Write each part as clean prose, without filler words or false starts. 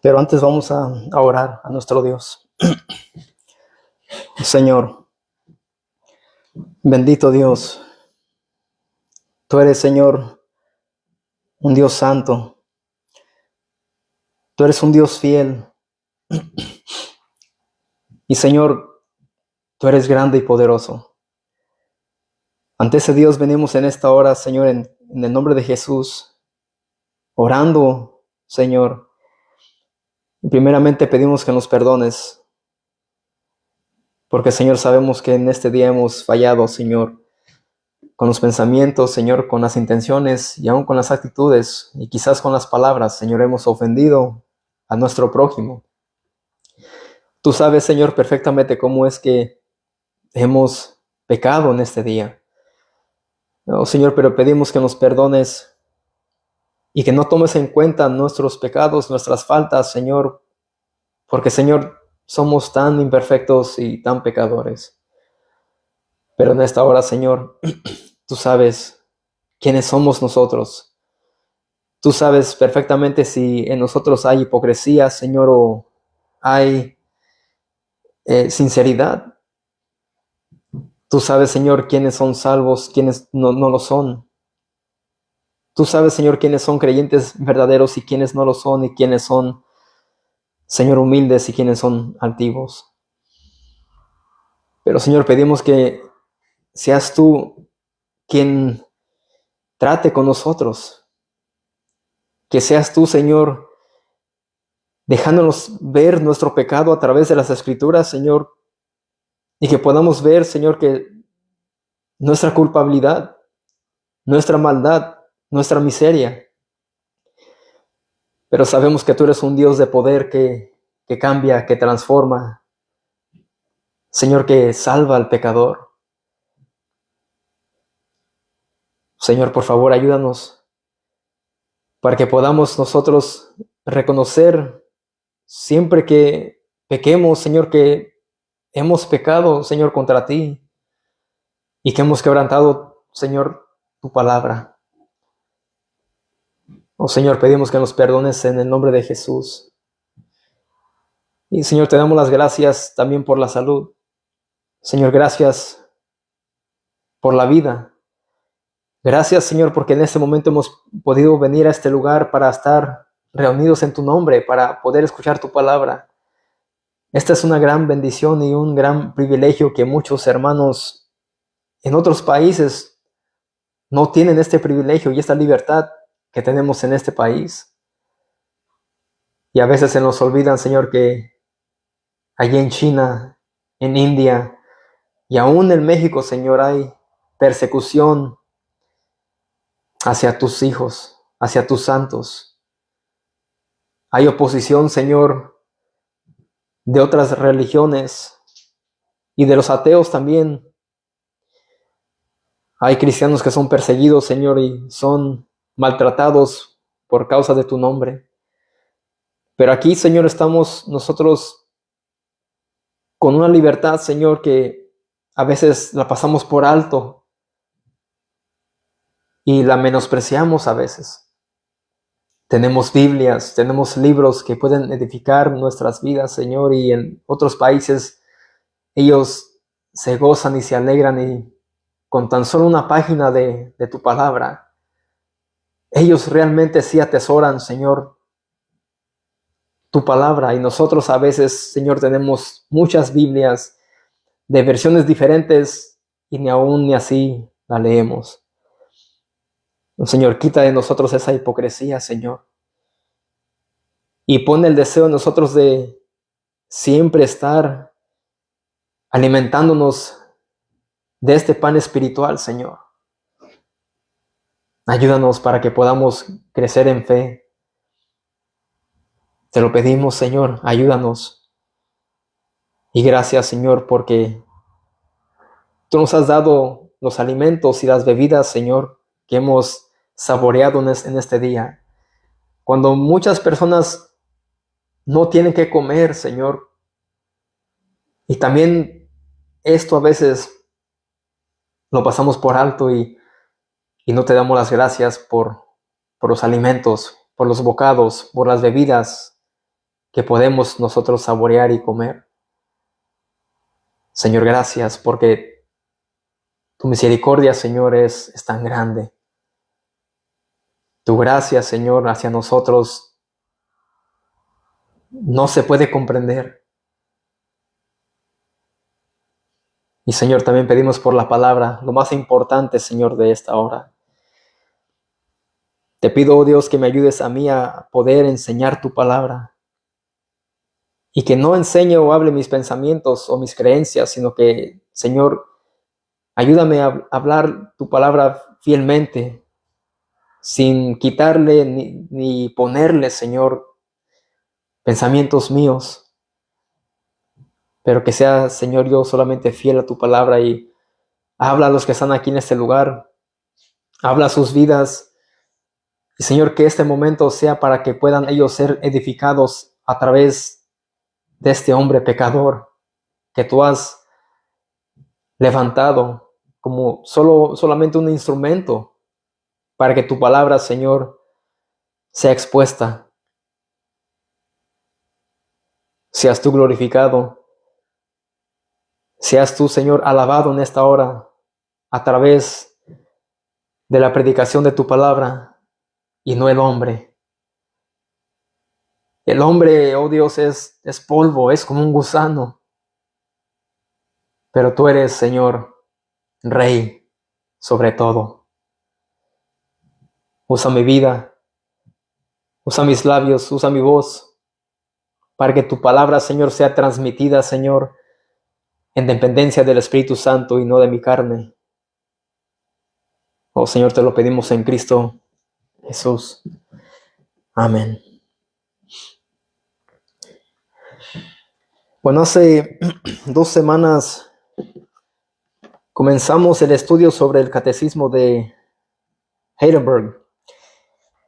Pero antes vamos a orar a nuestro Dios. Señor, bendito Dios, tú eres, Señor, un Dios santo. Tú eres un Dios fiel. Y, Señor, tú eres grande y poderoso. Ante ese Dios venimos en esta hora, Señor, en el nombre de Jesús, orando, Señor. Y primeramente pedimos que nos perdones, porque, Señor, sabemos que en este día hemos fallado, Señor, con los pensamientos, Señor, con las intenciones y aún con las actitudes y quizás con las palabras, Señor, hemos ofendido a nuestro prójimo. Tú sabes, Señor, perfectamente cómo es que hemos pecado en este día. Oh, Señor, pero pedimos que nos perdones y que no tomes en cuenta nuestros pecados, nuestras faltas, Señor, porque, Señor, somos tan imperfectos y tan pecadores. Pero en esta hora, Señor, tú sabes quiénes somos nosotros. Tú sabes perfectamente si en nosotros hay hipocresía, Señor, o hay sinceridad. Tú sabes, Señor, quiénes son salvos, quiénes no lo son. Tú sabes, Señor, quiénes son creyentes verdaderos y quiénes no lo son, y quiénes son, Señor, humildes y quiénes son altivos. Pero, Señor, pedimos que seas tú quien trate con nosotros. Que seas tú, Señor, dejándonos ver nuestro pecado a través de las Escrituras, Señor, y que podamos ver, Señor, que nuestra culpabilidad, nuestra maldad, nuestra miseria. Pero sabemos que tú eres un Dios de poder que cambia, que transforma. Señor, que salva al pecador. Señor, por favor, ayúdanos para que podamos nosotros reconocer siempre que pequemos, Señor, que hemos pecado, Señor, contra ti y que hemos quebrantado, Señor, tu palabra. Oh, Señor, pedimos que nos perdones en el nombre de Jesús. Y, Señor, te damos las gracias también por la salud. Señor, gracias por la vida. Gracias, Señor, porque en este momento hemos podido venir a este lugar para estar reunidos en tu nombre, para poder escuchar tu palabra. Esta es una gran bendición y un gran privilegio que muchos hermanos en otros países no tienen este privilegio y esta libertad que tenemos en este país. Y a veces se nos olvidan, Señor, que allí en China, en India y aún en México, Señor, hay persecución hacia tus hijos, hacia tus santos. Hay oposición, Señor, de otras religiones y de los ateos también. Hay cristianos que son perseguidos, Señor, y son maltratados por causa de tu nombre. Pero aquí, Señor, estamos nosotros con una libertad, Señor, que a veces la pasamos por alto y la menospreciamos a veces. Tenemos Biblias, tenemos libros que pueden edificar nuestras vidas, Señor, y en otros países ellos se gozan y se alegran y con tan solo una página de tu palabra, ellos realmente sí atesoran, Señor, tu palabra. Y nosotros a veces, Señor, tenemos muchas Biblias de versiones diferentes y ni aún ni así la leemos. Señor, quita de nosotros esa hipocresía, Señor. Y pon el deseo en nosotros de siempre estar alimentándonos de este pan espiritual, Señor. Ayúdanos para que podamos crecer en fe. Te lo pedimos, Señor, ayúdanos. Y gracias, Señor, porque tú nos has dado los alimentos y las bebidas, Señor, que hemos saboreado en este día. Cuando muchas personas no tienen que comer, Señor, y también esto a veces lo pasamos por alto y no te damos las gracias por los alimentos, por los bocados, por las bebidas que podemos nosotros saborear y comer. Señor, gracias porque tu misericordia, Señor, es tan grande. Tu gracia, Señor, hacia nosotros no se puede comprender. Y, Señor, también pedimos por la palabra, lo más importante, Señor, de esta hora. Te pido, oh Dios, que me ayudes a mí a poder enseñar tu palabra. Y que no enseñe o hable mis pensamientos o mis creencias, sino que, Señor, ayúdame a hablar tu palabra fielmente, sin quitarle ni ponerle, Señor, pensamientos míos. Pero que sea, Señor, yo solamente fiel a tu palabra y habla a los que están aquí en este lugar. Habla a sus vidas. Y, Señor, que este momento sea para que puedan ellos ser edificados a través de este hombre pecador que tú has levantado como solamente un instrumento para que tu palabra, Señor, sea expuesta. Seas tú glorificado. Seas tú, Señor, alabado en esta hora a través de la predicación de tu palabra y no el hombre. El hombre, oh Dios, es polvo, es como un gusano. Pero tú eres, Señor, Rey sobre todo. Usa mi vida, usa mis labios, usa mi voz, para que tu palabra, Señor, sea transmitida, Señor, en dependencia del Espíritu Santo y no de mi carne. Oh Señor, te lo pedimos en Cristo Jesús. Amén. Bueno, hace 2 semanas comenzamos el estudio sobre el catecismo de Heidelberg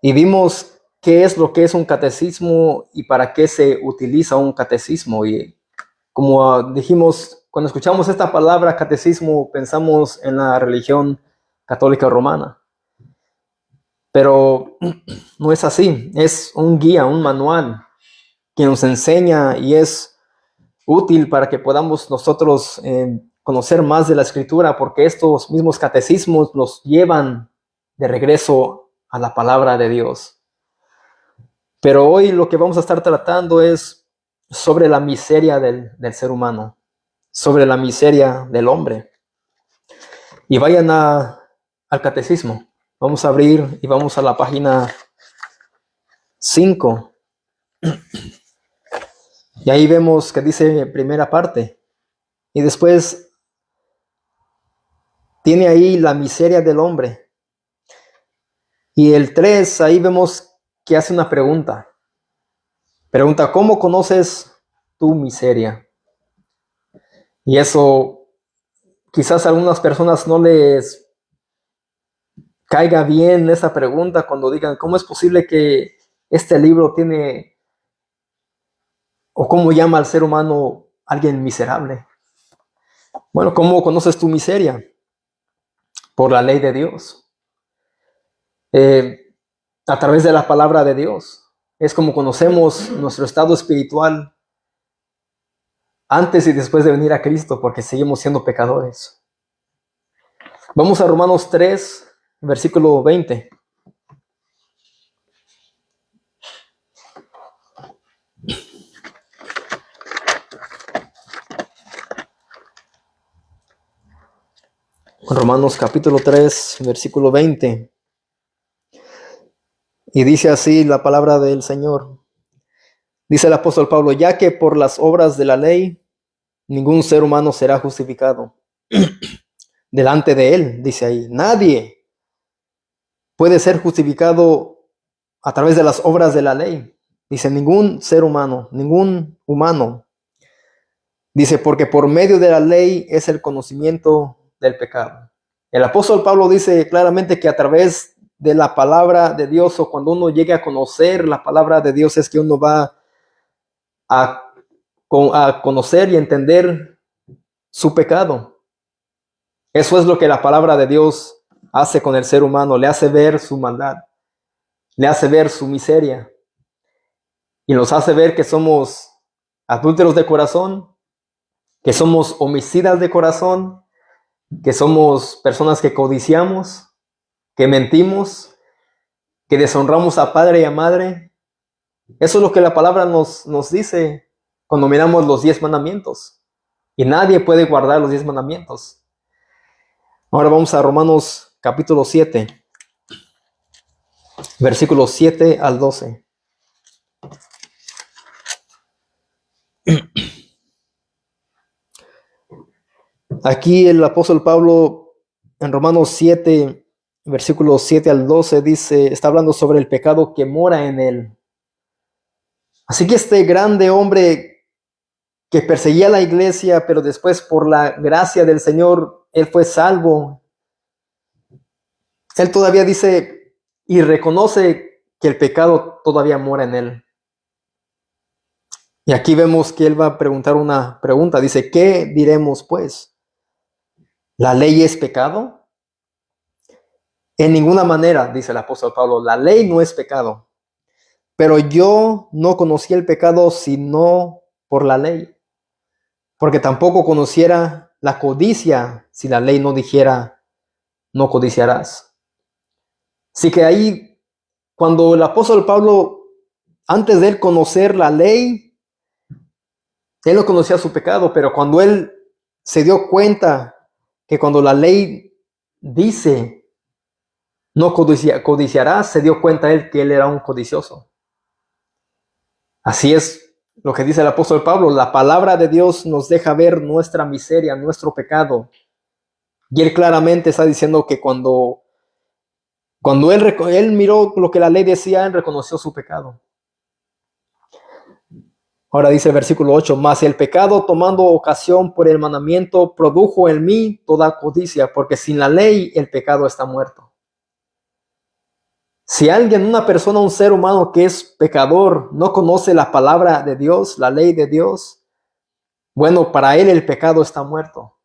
y vimos qué es lo que es un catecismo y para qué se utiliza un catecismo. Y como dijimos, cuando escuchamos esta palabra catecismo, pensamos en la religión católica romana. Pero no es así, es un guía, un manual que nos enseña y es útil para que podamos nosotros conocer más de la Escritura, porque estos mismos catecismos nos llevan de regreso a la palabra de Dios. Pero hoy lo que vamos a estar tratando es sobre la miseria del ser humano, sobre la miseria del hombre. Y vayan al catecismo. Vamos a abrir y vamos a la página 5. Y ahí vemos que dice primera parte. Y después tiene ahí la miseria del hombre. Y el 3, ahí vemos que hace una pregunta. Pregunta, ¿cómo conoces tu miseria? Y eso quizás a algunas personas no les caiga bien esa pregunta cuando digan, ¿cómo es posible que este libro tiene, o cómo llama al ser humano alguien miserable? Bueno, ¿cómo conoces tu miseria? Por la ley de Dios. A través de la palabra de Dios. Es como conocemos nuestro estado espiritual antes y después de venir a Cristo, porque seguimos siendo pecadores. Vamos a Romanos 3, versículo 20. Romanos capítulo 3, versículo 20. Y dice así la palabra del Señor. Dice el apóstol Pablo, ya que por las obras de la ley ningún ser humano será justificado delante de él, dice ahí. Nadie puede ser justificado a través de las obras de la ley. Dice, ningún ser humano, ningún humano. Dice, porque por medio de la ley es el conocimiento del pecado. El apóstol Pablo dice claramente que a través de la palabra de Dios, o cuando uno llegue a conocer la palabra de Dios, es que uno va a conocer y entender su pecado. Eso es lo que la palabra de Dios hace con el ser humano, le hace ver su maldad, le hace ver su miseria. y nos hace ver que somos adúlteros de corazón, que somos homicidas de corazón, que somos personas que codiciamos, que mentimos, que deshonramos a padre y a madre. Eso es lo que la palabra nos dice cuando miramos los 10 mandamientos. Y nadie puede guardar los 10 mandamientos. Ahora vamos a Romanos capítulo 7, versículos 7 al 12. Aquí el apóstol Pablo en Romanos 7, versículos 7 al 12 dice, está hablando sobre el pecado que mora en él. Así que este grande hombre que perseguía a la iglesia, pero después por la gracia del Señor, él fue salvo. Él todavía dice y reconoce que el pecado todavía mora en él. Y aquí vemos que él va a preguntar una pregunta. Dice, ¿qué diremos pues? ¿La ley es pecado? En ninguna manera, dice el apóstol Pablo, la ley no es pecado. Pero yo no conocí el pecado sino por la ley. Porque tampoco conociera la codicia si la ley no dijera, no codiciarás. Así que ahí, cuando el apóstol Pablo, antes de él conocer la ley, él no conocía su pecado, pero cuando él se dio cuenta que cuando la ley dice, no codiciarás, se dio cuenta él que él era un codicioso. Así es lo que dice el apóstol Pablo, la palabra de Dios nos deja ver nuestra miseria, nuestro pecado. Y él claramente está diciendo que cuando él miró lo que la ley decía, él reconoció su pecado. Ahora dice el versículo 8, mas el pecado tomando ocasión por el mandamiento produjo en mí toda codicia, porque sin la ley el pecado está muerto. Si alguien, una persona, un ser humano que es pecador, no conoce la palabra de Dios, la ley de Dios, bueno, para él el pecado está muerto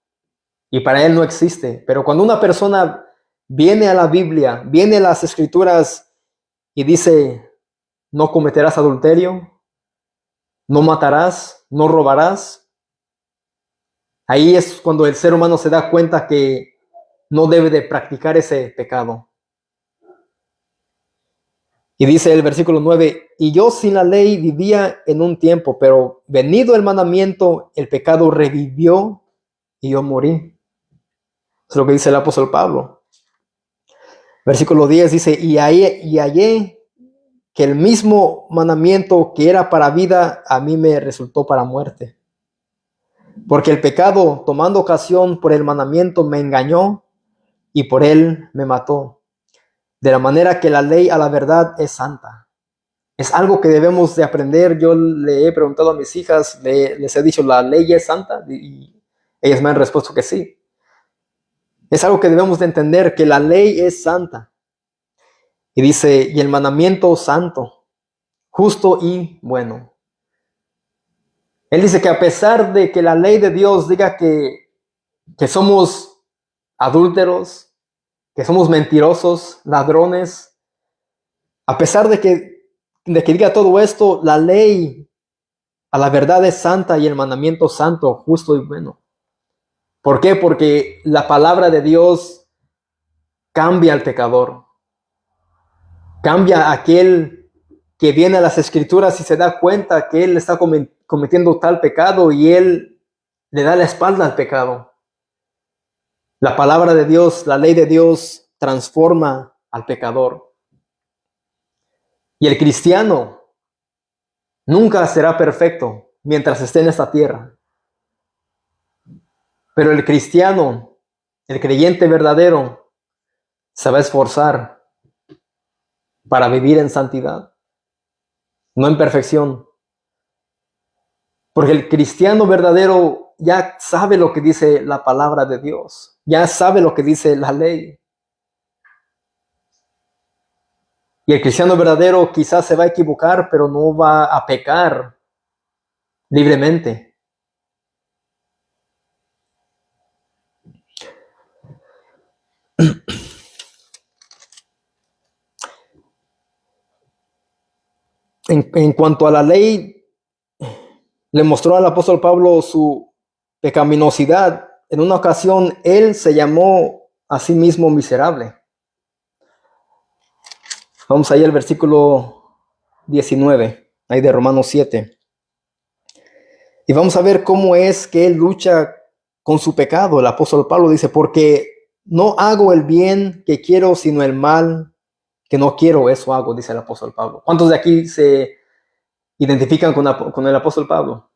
y para él no existe. Pero cuando una persona viene a la Biblia, viene a las Escrituras y dice, no cometerás adulterio, no matarás, no robarás, ahí es cuando el ser humano se da cuenta que no debe de practicar ese pecado. Y dice el versículo 9, y yo sin la ley vivía en un tiempo, pero venido el mandamiento, el pecado revivió y yo morí. Es lo que dice el apóstol Pablo. Versículo 10 dice, y hallé que el mismo mandamiento que era para vida, a mí me resultó para muerte. Porque el pecado, tomando ocasión por el mandamiento, me engañó y por él me mató. De la manera que la ley a la verdad es santa. Es algo que debemos de aprender. Yo le he preguntado a mis hijas, les he dicho, ¿la ley es santa? Y ellas me han respuesto que sí. Es algo que debemos de entender, que la ley es santa. Y dice, y el mandamiento santo, justo y bueno. Él dice que a pesar de que la ley de Dios diga que somos adúlteros, que somos mentirosos, ladrones, a pesar de que diga todo esto, la ley a la verdad es santa y el mandamiento santo, justo y bueno. ¿Por qué? Porque la palabra de Dios cambia al pecador, cambia a aquel que viene a las escrituras y se da cuenta que él está cometiendo tal pecado y él le da la espalda al pecado. La palabra de Dios, la ley de Dios transforma al pecador. Y el cristiano nunca será perfecto mientras esté en esta tierra. Pero el cristiano, el creyente verdadero, se va a esforzar para vivir en santidad, no en perfección. Porque el cristiano verdadero ya sabe lo que dice la palabra de Dios, ya sabe lo que dice la ley. Y el cristiano verdadero quizás se va a equivocar, pero no va a pecar libremente. En cuanto a la ley, le mostró al apóstol Pablo su pecaminosidad. En una ocasión, él se llamó a sí mismo miserable. Vamos ahí al versículo 19, ahí de Romanos 7. Y vamos a ver cómo es que él lucha con su pecado. El apóstol Pablo dice, porque no hago el bien que quiero, sino el mal que no quiero, eso hago, dice el apóstol Pablo. ¿Cuántos de aquí se identifican con el apóstol Pablo?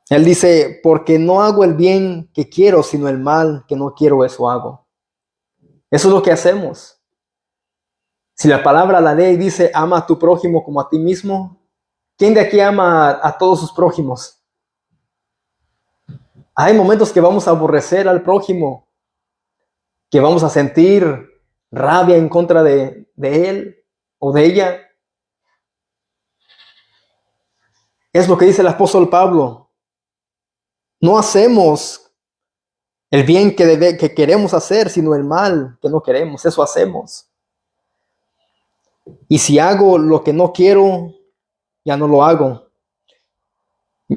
Él dice, porque no hago el bien que quiero, sino el mal que no quiero, eso hago. Eso es lo que hacemos. Si la palabra, la ley dice, ama a tu prójimo como a ti mismo, ¿quién de aquí ama a todos sus prójimos? Hay momentos que vamos a aborrecer al prójimo, que vamos a sentir rabia en contra de él o de ella. Es lo que dice el apóstol Pablo. No hacemos el bien que queremos hacer, sino el mal que no queremos. Eso hacemos. Y si hago lo que no quiero, ya no lo hago.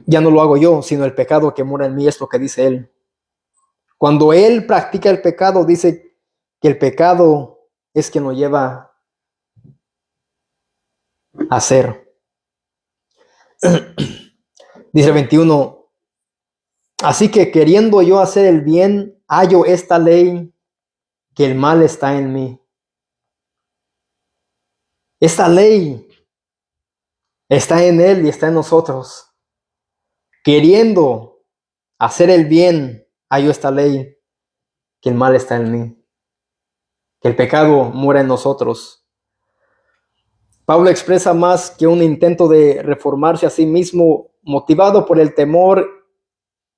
Ya no lo hago yo, sino el pecado que mora en mí, es lo que dice él. Cuando él practica el pecado, dice que el pecado es quien lo lleva a hacer. Dice el 21, así que queriendo yo hacer el bien, hallo esta ley, que el mal está en mí. Esta ley está en él y está en nosotros. Queriendo hacer el bien, hallo esta ley, que el mal está en mí, que el pecado mora en nosotros. Pablo expresa más que un intento de reformarse a sí mismo, motivado por el temor,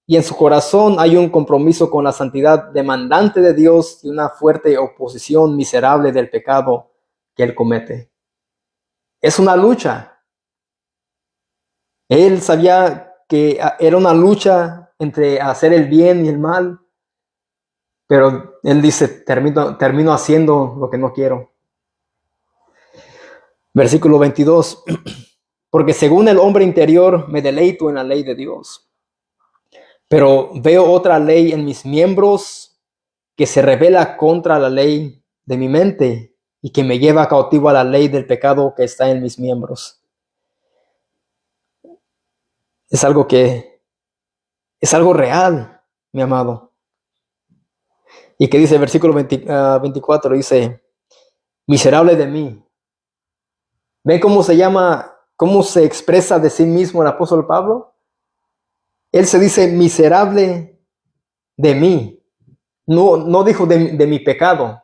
y en su corazón hay un compromiso con la santidad demandante de Dios y una fuerte oposición miserable del pecado que él comete. Es una lucha. Él sabía que era una lucha entre hacer el bien y el mal, pero él dice, termino haciendo lo que no quiero. Versículo 22, porque según el hombre interior me deleito en la ley de Dios, pero veo otra ley en mis miembros que se rebela contra la ley de mi mente y que me lleva cautivo a la ley del pecado que está en mis miembros. Es algo real, mi amado. Y que dice el versículo 24, dice, miserable de mí. ¿Ven cómo se llama, cómo se expresa de sí mismo el apóstol Pablo? Él se dice miserable de mí. No dijo de mi pecado.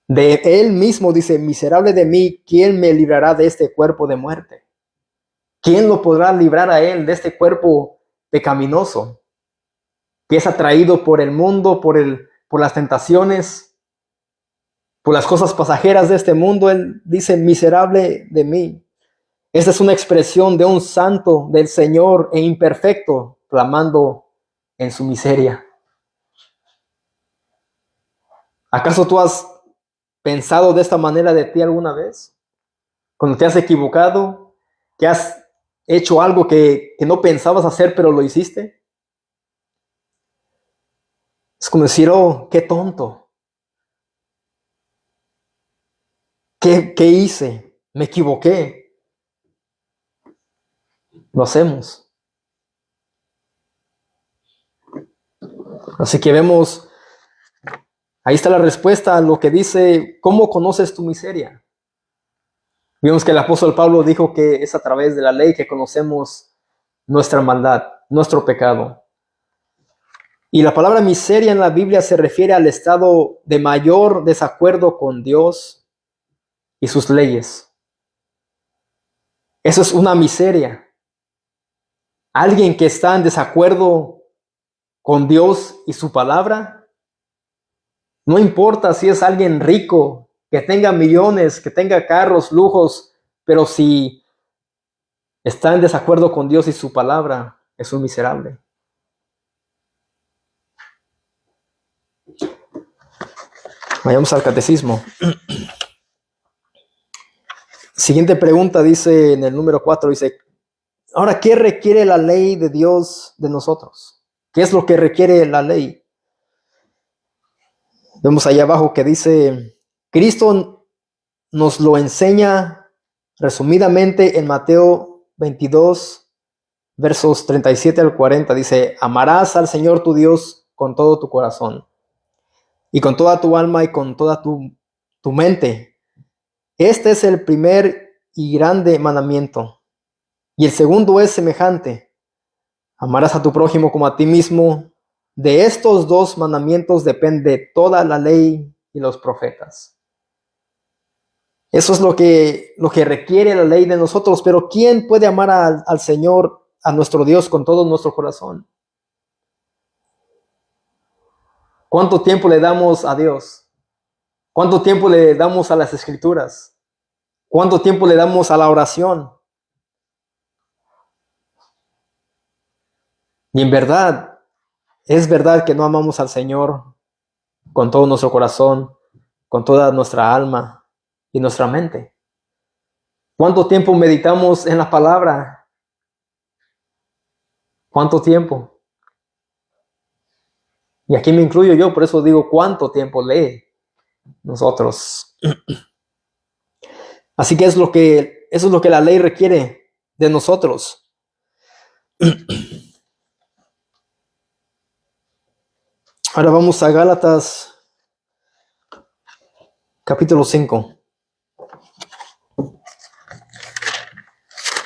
De él mismo dice, miserable de mí, ¿quién me librará de este cuerpo de muerte? ¿Quién lo podrá librar a él de este cuerpo pecaminoso, que es atraído por el mundo, por las tentaciones, por las cosas pasajeras de este mundo? Él dice, miserable de mí. Esta es una expresión de un santo del Señor e imperfecto, clamando en su miseria. ¿Acaso tú has pensado de esta manera de ti alguna vez? Cuando te has equivocado, que has hecho algo que no pensabas hacer, pero lo hiciste. Es como decir, oh, qué tonto. ¿Qué hice? Me equivoqué. Lo hacemos. Así que vemos, ahí está la respuesta a lo que dice, ¿cómo conoces tu miseria? Vimos que el apóstol Pablo dijo que es a través de la ley que conocemos nuestra maldad, nuestro pecado. Y la palabra miseria en la Biblia se refiere al estado de mayor desacuerdo con Dios y sus leyes. Eso es una miseria. Alguien que está en desacuerdo con Dios y su palabra, no importa si es alguien rico, que tenga millones, que tenga carros, lujos, pero si está en desacuerdo con Dios y su palabra, es un miserable. Vayamos al catecismo. Siguiente pregunta dice en el número 4, dice, ahora, ¿qué requiere la ley de Dios de nosotros? ¿Qué es lo que requiere la ley? Vemos ahí abajo que dice, Cristo nos lo enseña resumidamente en Mateo 22, versos 37 al 40. Dice, amarás al Señor tu Dios con todo tu corazón y con toda tu alma y con toda tu mente. Este es el primer y grande mandamiento. Y el segundo es semejante. Amarás a tu prójimo como a ti mismo. De estos dos mandamientos depende toda la ley y los profetas. Eso es lo que requiere la ley de nosotros. Pero ¿quién puede amar al Señor, a nuestro Dios, con todo nuestro corazón? ¿Cuánto tiempo le damos a Dios? ¿Cuánto tiempo le damos a las Escrituras? ¿Cuánto tiempo le damos a la oración? Y en verdad, es verdad que no amamos al Señor con todo nuestro corazón, con toda nuestra alma y nuestra mente. ¿Cuánto tiempo meditamos en la palabra? ¿Cuánto tiempo? Y aquí me incluyo yo, por eso digo, ¿cuánto tiempo lee nosotros? Así que eso es lo que la ley requiere de nosotros. Ahora vamos a Gálatas capítulo 5,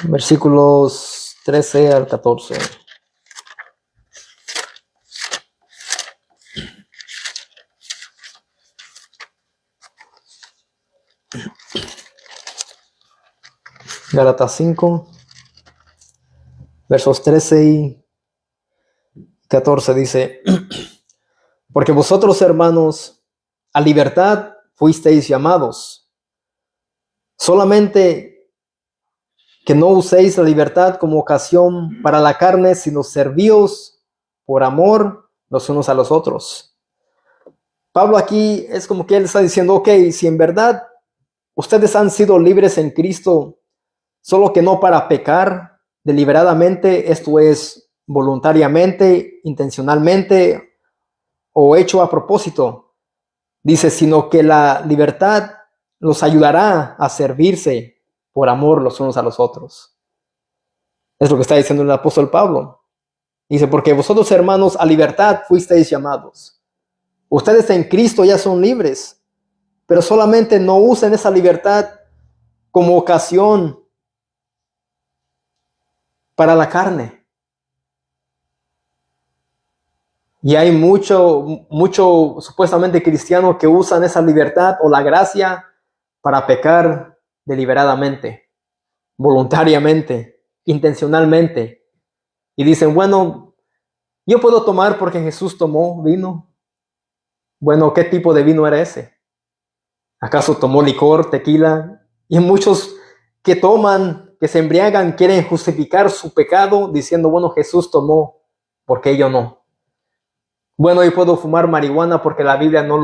versículos 13 al 14. Gálatas 5, versos 13 y 14 dice, porque vosotros, hermanos, a libertad fuisteis llamados, solamente que no uséis la libertad como ocasión para la carne, sino servíos por amor los unos a los otros. Pablo aquí es como que él está diciendo, ok, si en verdad ustedes han sido libres en Cristo, solo que no para pecar deliberadamente, esto es voluntariamente, intencionalmente o hecho a propósito. Dice, sino que la libertad los ayudará a servirse por amor los unos a los otros. Es lo que está diciendo el apóstol Pablo. Dice, porque vosotros, hermanos, a libertad fuisteis llamados. Ustedes en Cristo ya son libres, pero solamente no usen esa libertad como ocasión para la carne. Y hay mucho supuestamente cristiano que usan esa libertad o la gracia para pecar deliberadamente, voluntariamente, intencionalmente. Y dicen, bueno, yo puedo tomar porque Jesús tomó vino. Bueno, ¿qué tipo de vino era ese? ¿Acaso tomó licor, tequila? Y muchos que toman, que se embriagan, quieren justificar su pecado diciendo, bueno, Jesús tomó, ¿por qué yo no? Bueno, yo puedo fumar marihuana porque la Biblia no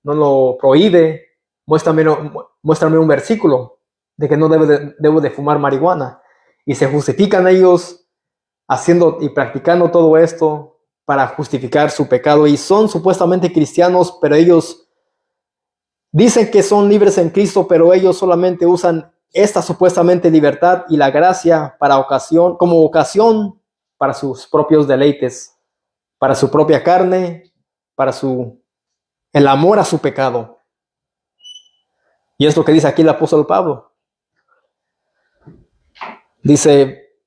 lo prohíbe. Muéstrame un versículo de que no debo de fumar marihuana. Y se justifican ellos haciendo y practicando todo esto para justificar su pecado. Y son supuestamente cristianos, pero ellos dicen que son libres en Cristo, pero ellos solamente usan esta supuestamente libertad y la gracia como ocasión para sus propios deleites, para su propia carne, para el amor a su pecado. Y es lo que dice aquí el apóstol Pablo. Dice,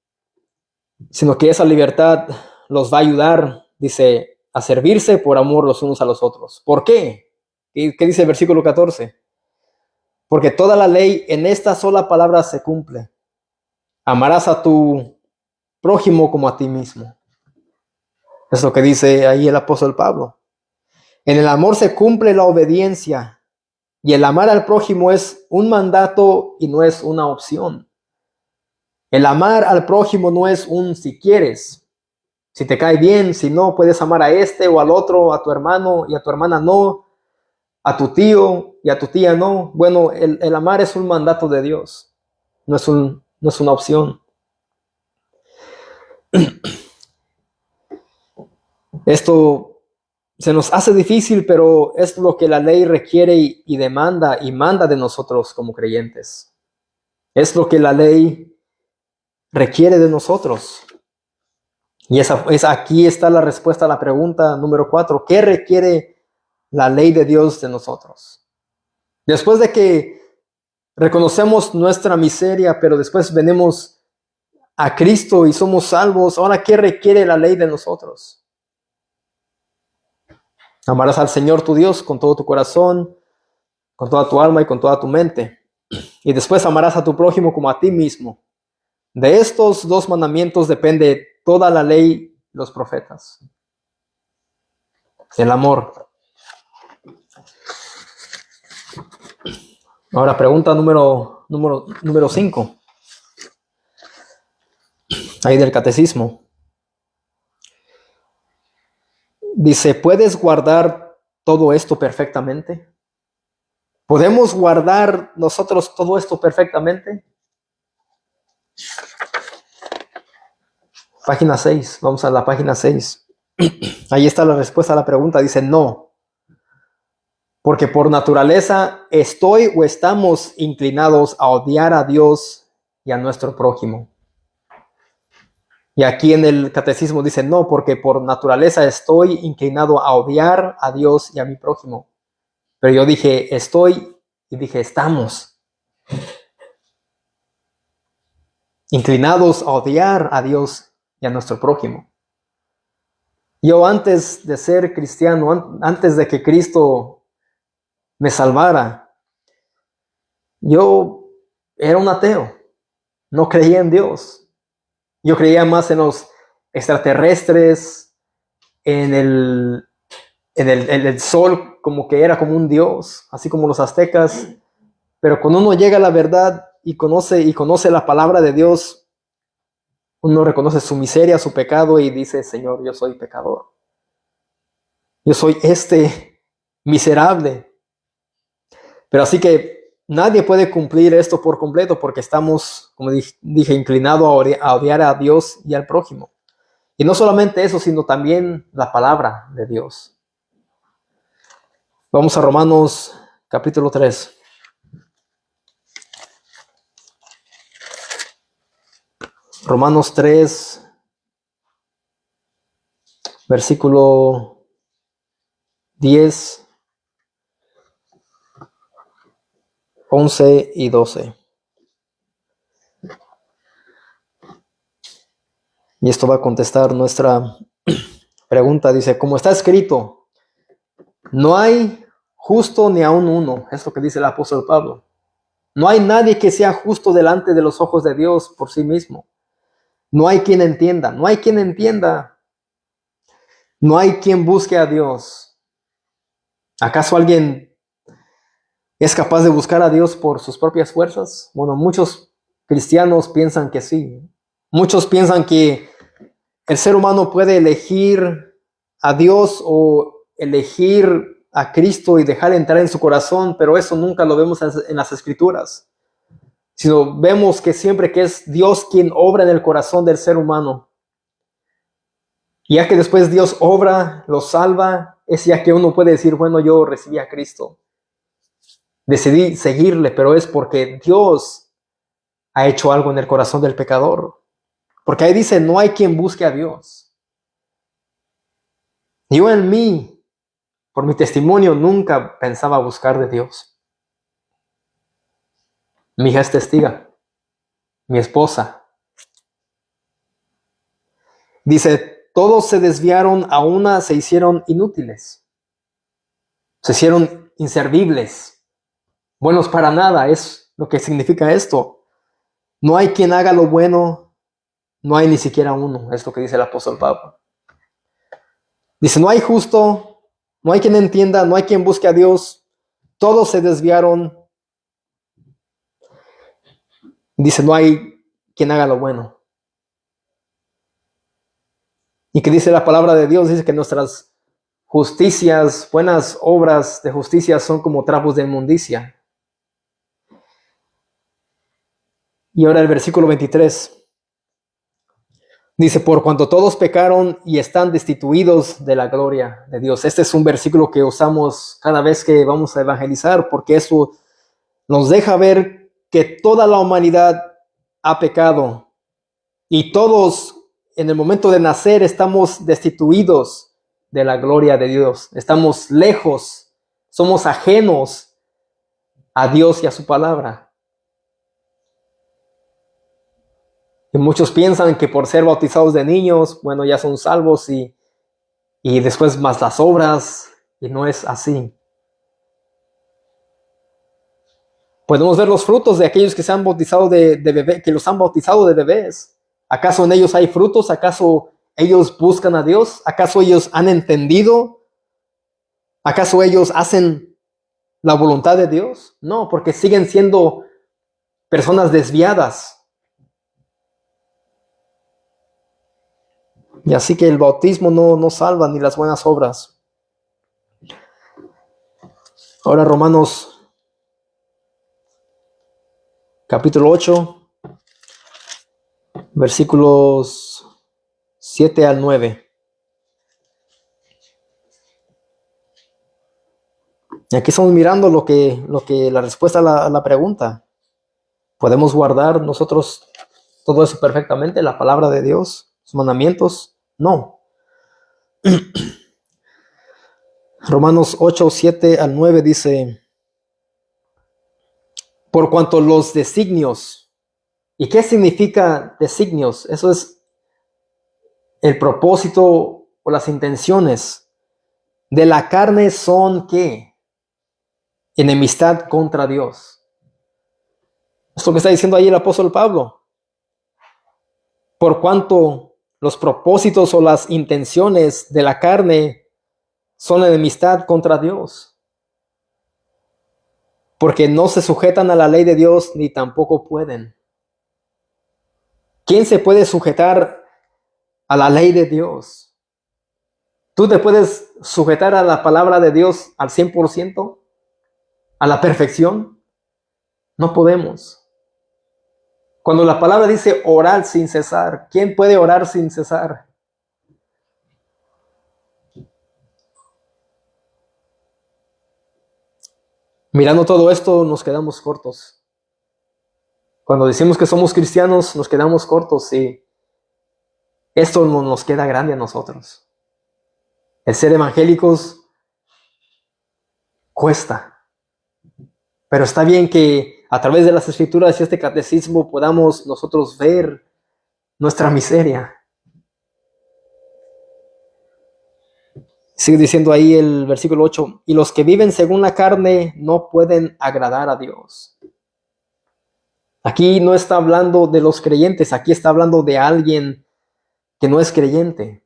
sino que esa libertad los va a ayudar, dice, a servirse por amor los unos a los otros. ¿Por qué? ¿Qué dice el versículo 14? Porque toda la ley en esta sola palabra se cumple. Amarás a tu prójimo como a ti mismo. Es lo que dice ahí el apóstol Pablo. En el amor se cumple la obediencia, y el amar al prójimo es un mandato y no es una opción. El amar al prójimo no es un si quieres, si te cae bien, si no, puedes amar a este o al otro, a tu hermano y a tu hermana no. a tu tío y a tu tía no. Bueno, el amar es un mandato de Dios, no es una opción. Esto se nos hace difícil, pero es lo que la ley requiere y demanda y manda de nosotros como creyentes. Es lo que la ley requiere de nosotros. Y aquí está la respuesta a la pregunta número 4. ¿Qué requiere la ley de Dios de nosotros? Después de que reconocemos nuestra miseria, pero después venimos a Cristo y somos salvos, ahora, ¿qué requiere la ley de nosotros? Amarás al Señor tu Dios con todo tu corazón, con toda tu alma y con toda tu mente. Y después amarás a tu prójimo como a ti mismo. De estos dos mandamientos depende toda la ley y los profetas. El amor. Ahora, pregunta número 5. Ahí del catecismo. Dice, ¿puedes guardar todo esto perfectamente? ¿Podemos guardar nosotros todo esto perfectamente? Página 6. Vamos a la página 6. Ahí está la respuesta a la pregunta. Dice, no. Porque por naturaleza estoy o estamos inclinados a odiar a Dios y a nuestro prójimo. Y aquí en el catecismo dice, no, porque por naturaleza estoy inclinado a odiar a Dios y a mi prójimo. Pero yo dije, estoy, y dije, estamos inclinados a odiar a Dios y a nuestro prójimo. Yo antes de ser cristiano, antes de que Cristo me salvara, yo era un ateo, no creía en Dios. Yo creía más en los extraterrestres, en el sol, como que era como un dios, así como los aztecas. Pero cuando uno llega a la verdad y conoce la palabra de Dios, uno reconoce su miseria, su pecado y dice, Señor, yo soy pecador. Yo soy miserable. Pero así que nadie puede cumplir esto por completo porque estamos, como dije, inclinados a odiar a Dios y al prójimo. Y no solamente eso, sino también la palabra de Dios. Vamos a Romanos capítulo 3. Romanos 3, versículo 10, 11 y 12. Y esto va a contestar nuestra pregunta. Dice, como está escrito, no hay justo ni aun uno. Es lo que dice el apóstol Pablo. No hay nadie que sea justo delante de los ojos de Dios por sí mismo. No hay quien entienda. No hay quien entienda. No hay quien busque a Dios. ¿Acaso alguien es capaz de buscar a Dios por sus propias fuerzas? Bueno, muchos cristianos piensan que sí. Muchos piensan que el ser humano puede elegir a Dios o elegir a Cristo y dejar entrar en su corazón, pero eso nunca lo vemos en las Escrituras, sino vemos que siempre que es Dios quien obra en el corazón del ser humano. Y ya que después Dios obra, lo salva, es ya que uno puede decir, bueno, yo recibí a Cristo, decidí seguirle, pero es porque Dios ha hecho algo en el corazón del pecador. Porque ahí dice, no hay quien busque a Dios. Yo en mí, por mi testimonio, nunca pensaba buscar de Dios. Mi hija es testiga, mi esposa. Dice, todos se desviaron, a una se hicieron inútiles. Se hicieron inservibles. Buenos para nada, es lo que significa esto. No hay quien haga lo bueno, no hay ni siquiera uno, es lo que dice el apóstol Pablo. Dice, no hay justo, no hay quien entienda, no hay quien busque a Dios, todos se desviaron. Dice, no hay quien haga lo bueno. Y que dice la palabra de Dios, dice que nuestras justicias, buenas obras de justicia son como trapos de inmundicia. Y ahora el versículo 23 dice, por cuanto todos pecaron y están destituidos de la gloria de Dios. Este es un versículo que usamos cada vez que vamos a evangelizar, porque eso nos deja ver que toda la humanidad ha pecado y todos en el momento de nacer estamos destituidos de la gloria de Dios. Estamos lejos, somos ajenos a Dios y a su palabra. Y muchos piensan que por ser bautizados de niños, bueno, ya son salvos y después más las obras, y no es así. Podemos ver los frutos de aquellos que se han bautizado de bebé, que los han bautizado de bebés. ¿Acaso en ellos hay frutos? ¿Acaso ellos buscan a Dios? ¿Acaso ellos han entendido? ¿Acaso ellos hacen la voluntad de Dios? No, porque siguen siendo personas desviadas. Y así que el bautismo no salva ni las buenas obras. Ahora Romanos capítulo 8, versículos 7 al 9. Y aquí estamos mirando lo que la respuesta a la pregunta. ¿Podemos guardar nosotros todo eso perfectamente? ¿La palabra de Dios? ¿Sus mandamientos? No. Romanos 8, 7 al 9 dice, por cuanto los designios. ¿Y qué significa designios? Eso es el propósito o las intenciones de la carne son ¿qué? Enemistad contra Dios. Es lo que está diciendo ahí el apóstol Pablo. Por cuanto los propósitos o las intenciones de la carne son enemistad contra Dios. Porque no se sujetan a la ley de Dios ni tampoco pueden. ¿Quién se puede sujetar a la ley de Dios? ¿Tú te puedes sujetar a la palabra de Dios al 100%? ¿A la perfección? No podemos. Cuando la palabra dice orar sin cesar, ¿quién puede orar sin cesar? Mirando todo esto nos quedamos cortos. Cuando decimos que somos cristianos nos quedamos cortos y esto no nos queda grande a nosotros. El ser evangélicos cuesta. Pero está bien que a través de las escrituras y este catecismo podamos nosotros ver nuestra miseria. Sigue diciendo ahí el versículo 8, y los que viven según la carne no pueden agradar a Dios. Aquí no está hablando de los creyentes, aquí está hablando de alguien que no es creyente.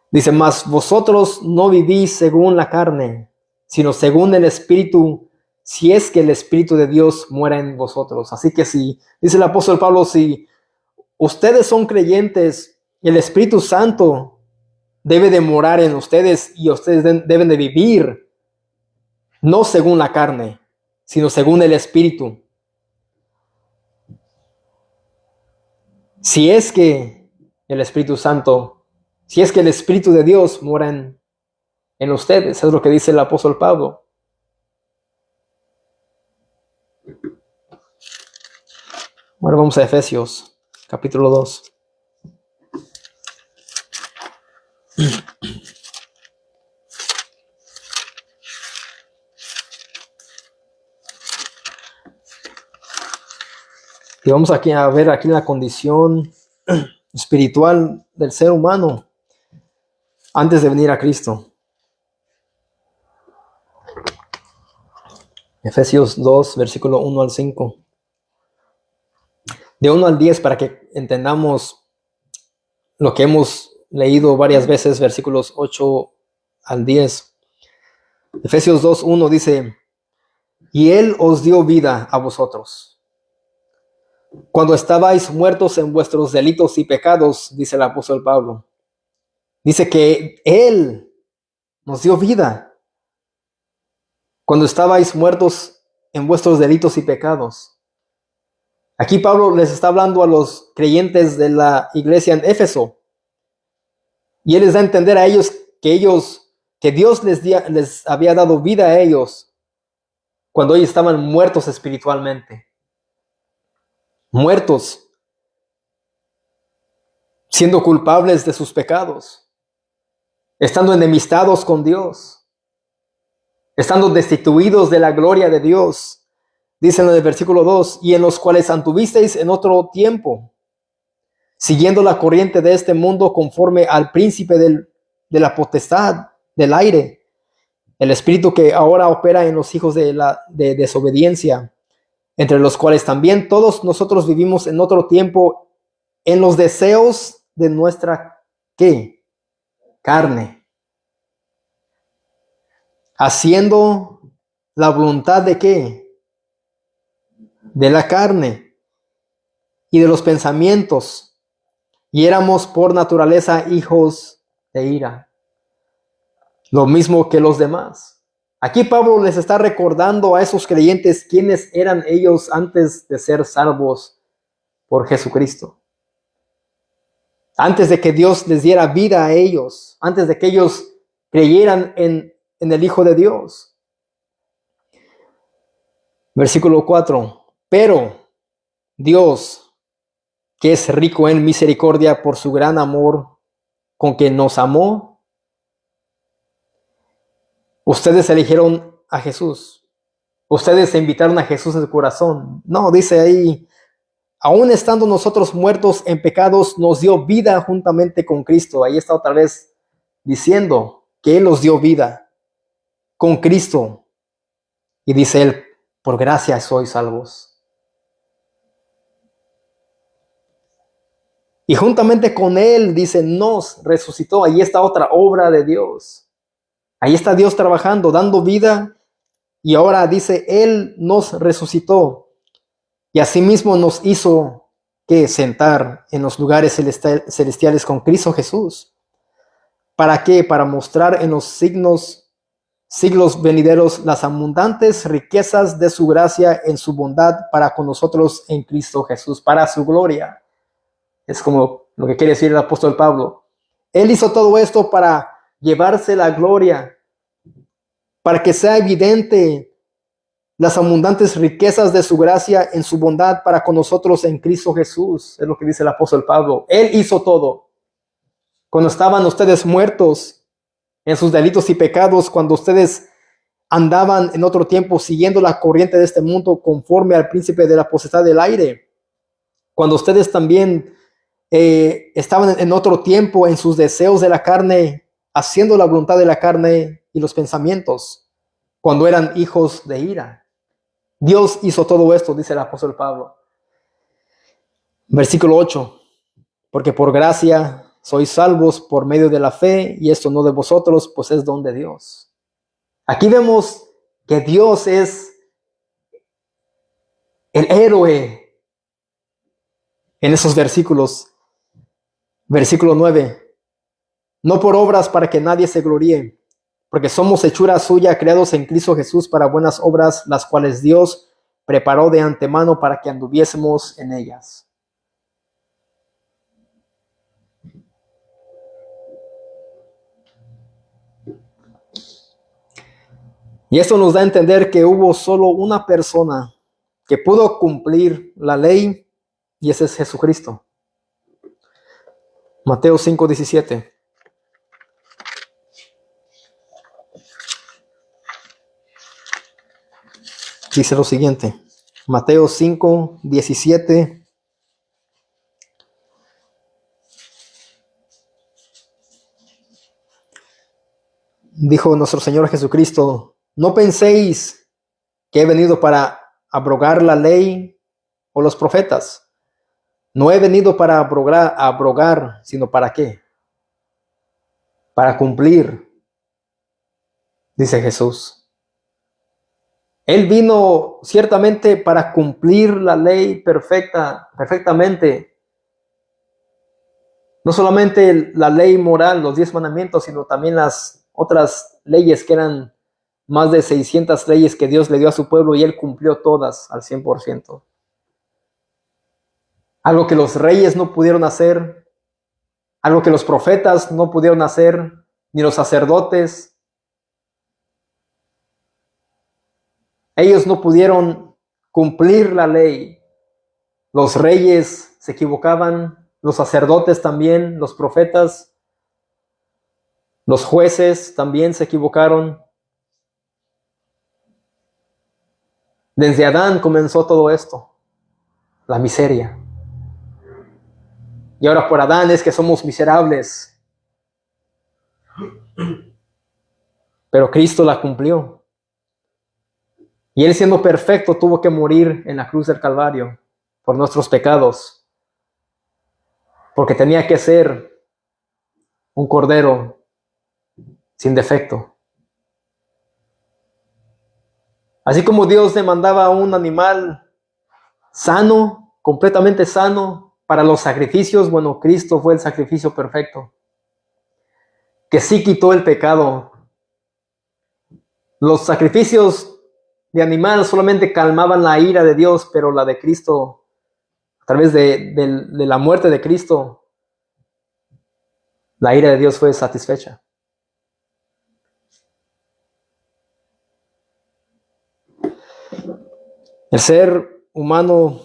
Dice, mas vosotros no vivís según la carne, sino según el Espíritu, si es que el Espíritu de Dios muera en vosotros. Así que si, dice el apóstol Pablo, si ustedes son creyentes, el Espíritu Santo debe de morar en ustedes y ustedes deben de vivir, no según la carne, sino según el Espíritu. Si es que el Espíritu Santo, si es que el Espíritu de Dios mora en ustedes, es lo que dice el apóstol Pablo. Ahora vamos a Efesios, capítulo 2. Y vamos aquí a ver aquí la condición espiritual del ser humano antes de venir a Cristo. Efesios 2, versículo 1 al 5. De 1 al 10 para que entendamos lo que hemos leído varias veces, versículos 8 al 10. Efesios 2, 1 dice, y Él os dio vida a vosotros, cuando estabais muertos en vuestros delitos y pecados, dice el apóstol Pablo, Dice que Él nos dio vida cuando estabais muertos en vuestros delitos y pecados. Aquí Pablo les está hablando a los creyentes de la iglesia en Éfeso. Y él les da a entender a ellos, que Dios les había dado vida a ellos cuando ellos estaban muertos espiritualmente. Muertos, siendo culpables de sus pecados, estando enemistados con Dios, estando destituidos de la gloria de Dios. Dice en el versículo 2, y en los cuales anduvisteis en otro tiempo, siguiendo la corriente de este mundo conforme al príncipe de la potestad del aire, el espíritu que ahora opera en los hijos de desobediencia, entre los cuales también todos nosotros vivimos en otro tiempo en los deseos de nuestra ¿qué? Carne, haciendo la voluntad de ¿qué? De la carne y de los pensamientos, y éramos por naturaleza hijos de ira, lo mismo que los demás. Aquí Pablo les está recordando a esos creyentes quiénes eran ellos antes de ser salvos por Jesucristo. Antes de que Dios les diera vida a ellos, antes de que ellos creyeran en el Hijo de Dios. Versículo 4. Pero Dios, que es rico en misericordia por su gran amor con que nos amó, ustedes eligieron a Jesús. Ustedes invitaron a Jesús en su corazón. No, dice ahí, aún estando nosotros muertos en pecados, nos dio vida juntamente con Cristo. Ahí está otra vez diciendo que Él nos dio vida con Cristo. Y dice Él, por gracia sois salvos. Y juntamente con Él, dice, nos resucitó. Ahí está otra obra de Dios. Ahí está Dios trabajando, dando vida. Y ahora dice, Él nos resucitó. Y asimismo nos hizo que sentar en los lugares celestiales con Cristo Jesús. ¿Para qué? Para mostrar en los siglos venideros las abundantes riquezas de su gracia en su bondad para con nosotros en Cristo Jesús, para su gloria. Es como lo que quiere decir el apóstol Pablo. Él hizo todo esto para llevarse la gloria, para que sea evidente las abundantes riquezas de su gracia en su bondad para con nosotros en Cristo Jesús. Es lo que dice el apóstol Pablo. Él hizo todo. Cuando estaban ustedes muertos en sus delitos y pecados, cuando ustedes andaban en otro tiempo siguiendo la corriente de este mundo conforme al príncipe de la potestad del aire, cuando ustedes también estaban en otro tiempo en sus deseos de la carne, haciendo la voluntad de la carne y los pensamientos, cuando eran hijos de ira. Dios hizo todo esto, dice el apóstol Pablo. Versículo 8. Porque por gracia sois salvos por medio de la fe, y esto no de vosotros, pues es don de Dios. Aquí vemos que Dios es el héroe en esos versículos. Versículo 9. No por obras para que nadie se gloríe, porque somos hechura suya, creados en Cristo Jesús para buenas obras, las cuales Dios preparó de antemano para que anduviésemos en ellas. Y esto nos da a entender que hubo solo una persona que pudo cumplir la ley, y ese es Jesucristo. Mateo 5:17. Dice lo siguiente. Mateo 5:17. Dijo nuestro Señor Jesucristo, no penséis que he venido para abrogar la ley o los profetas. No he venido para abrogar, sino para qué? Para cumplir, dice Jesús. Él vino ciertamente para cumplir la ley perfectamente, No solamente la ley moral, los 10 mandamientos, sino también las otras leyes que eran más de 600 leyes que Dios le dio a su pueblo y él cumplió todas al 100%. Algo que los reyes no pudieron hacer, algo que los profetas no pudieron hacer, ni los sacerdotes. Ellos no pudieron cumplir la ley. Los reyes se equivocaban, los sacerdotes también, los profetas, los jueces también se equivocaron. Desde Adán comenzó todo esto, la miseria. Y ahora por Adán es que somos miserables. Pero Cristo la cumplió. Y Él, siendo perfecto, tuvo que morir en la cruz del Calvario por nuestros pecados. Porque tenía que ser un cordero sin defecto. Así como Dios demandaba un animal sano, completamente sano, para los sacrificios, bueno, Cristo fue el sacrificio perfecto, que sí quitó el pecado. Los sacrificios de animal solamente calmaban la ira de Dios, pero la de Cristo, a través de la muerte de Cristo, la ira de Dios fue satisfecha. El ser humano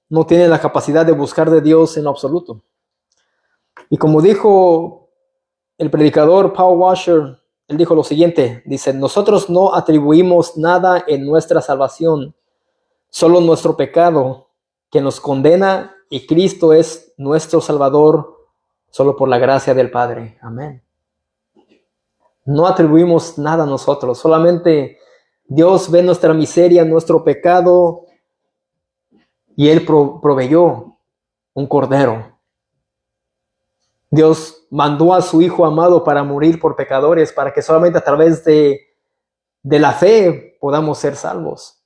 no tiene la capacidad de buscar de Dios en lo absoluto. Y como dijo el predicador Paul Washer, él dijo lo siguiente, dice: nosotros no atribuimos nada en nuestra salvación, solo nuestro pecado que nos condena, y Cristo es nuestro Salvador solo por la gracia del Padre. Amén. No atribuimos nada a nosotros, solamente Dios ve nuestra miseria, nuestro pecado, y Él proveyó un cordero. Dios mandó a su Hijo amado para morir por pecadores, para que solamente a través de la fe podamos ser salvos.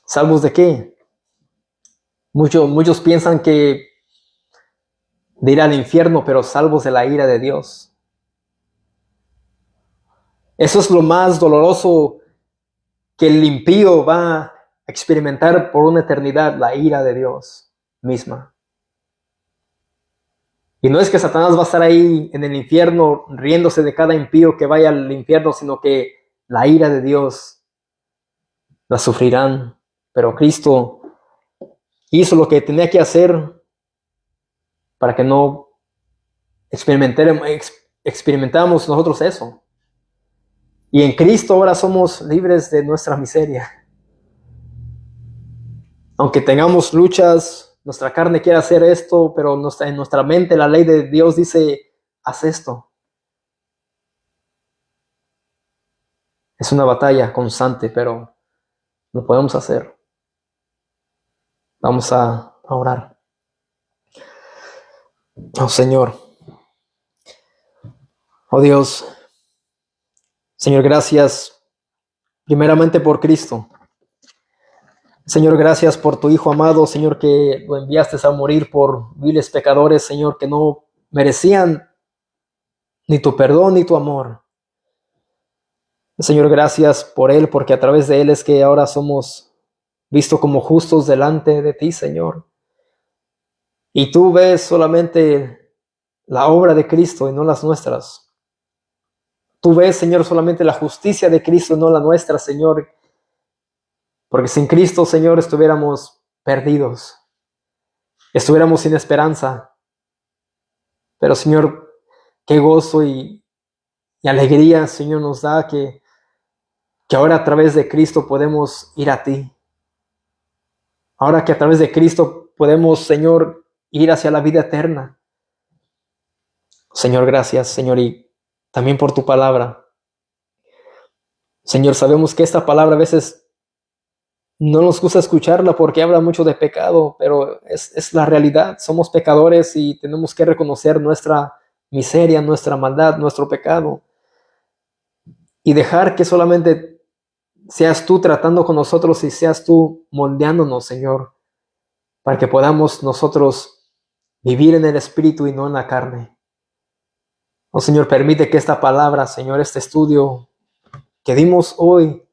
¿Salvos de qué? Muchos piensan que de ir al infierno, pero salvos de la ira de Dios. Eso es lo más doloroso que el impío va a experimentar por una eternidad, la ira de Dios misma. Y no es que Satanás va a estar ahí en el infierno riéndose de cada impío que vaya al infierno, sino que la ira de Dios la sufrirán. Pero Cristo hizo lo que tenía que hacer para que no experimentáramos nosotros eso. Y en Cristo ahora somos libres de nuestra miseria. Aunque tengamos luchas, nuestra carne quiere hacer esto, pero en nuestra mente la ley de Dios dice: haz esto. Es una batalla constante, pero lo podemos hacer. Vamos a orar. Oh Señor, oh Dios, Señor, gracias primeramente por Cristo. Señor, gracias por tu Hijo amado, Señor, que lo enviaste a morir por viles pecadores, Señor, que no merecían ni tu perdón ni tu amor. Señor, gracias por Él, porque a través de Él es que ahora somos vistos como justos delante de ti, Señor. Y tú ves solamente la obra de Cristo y no las nuestras. Tú ves, Señor, solamente la justicia de Cristo y no la nuestra, Señor. Porque sin Cristo, Señor, estuviéramos perdidos. Estuviéramos sin esperanza. Pero, Señor, qué gozo y alegría, Señor, nos da que ahora a través de Cristo podemos ir a ti. Ahora que a través de Cristo podemos, Señor, ir hacia la vida eterna. Señor, gracias, Señor, y también por tu palabra. Señor, sabemos que esta palabra a veces no nos gusta escucharla porque habla mucho de pecado, pero es la realidad. Somos pecadores y tenemos que reconocer nuestra miseria, nuestra maldad, nuestro pecado. Y dejar que solamente seas tú tratando con nosotros y seas tú moldeándonos, Señor, para que podamos nosotros vivir en el Espíritu y no en la carne. Oh Señor, permite que esta palabra, Señor, este estudio que dimos hoy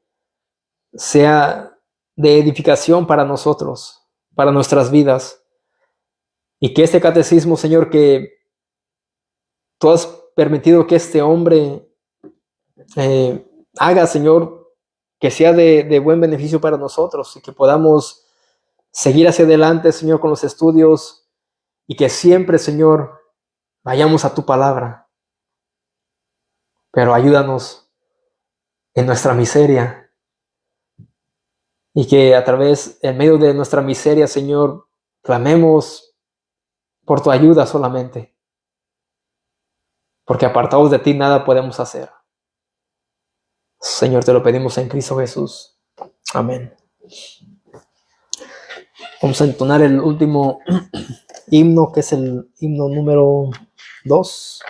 sea de edificación para nosotros, para nuestras vidas. Y que este catecismo, Señor, que tú has permitido que este hombre haga, Señor, que sea de buen beneficio para nosotros y que podamos seguir hacia adelante, Señor, con los estudios y que siempre, Señor, vayamos a tu palabra. Pero ayúdanos en nuestra miseria y que a través, en medio de nuestra miseria, Señor, clamemos por tu ayuda solamente, porque apartados de ti nada podemos hacer. Señor, te lo pedimos en Cristo Jesús. Amén. Vamos a entonar el último himno, que es el himno número 2.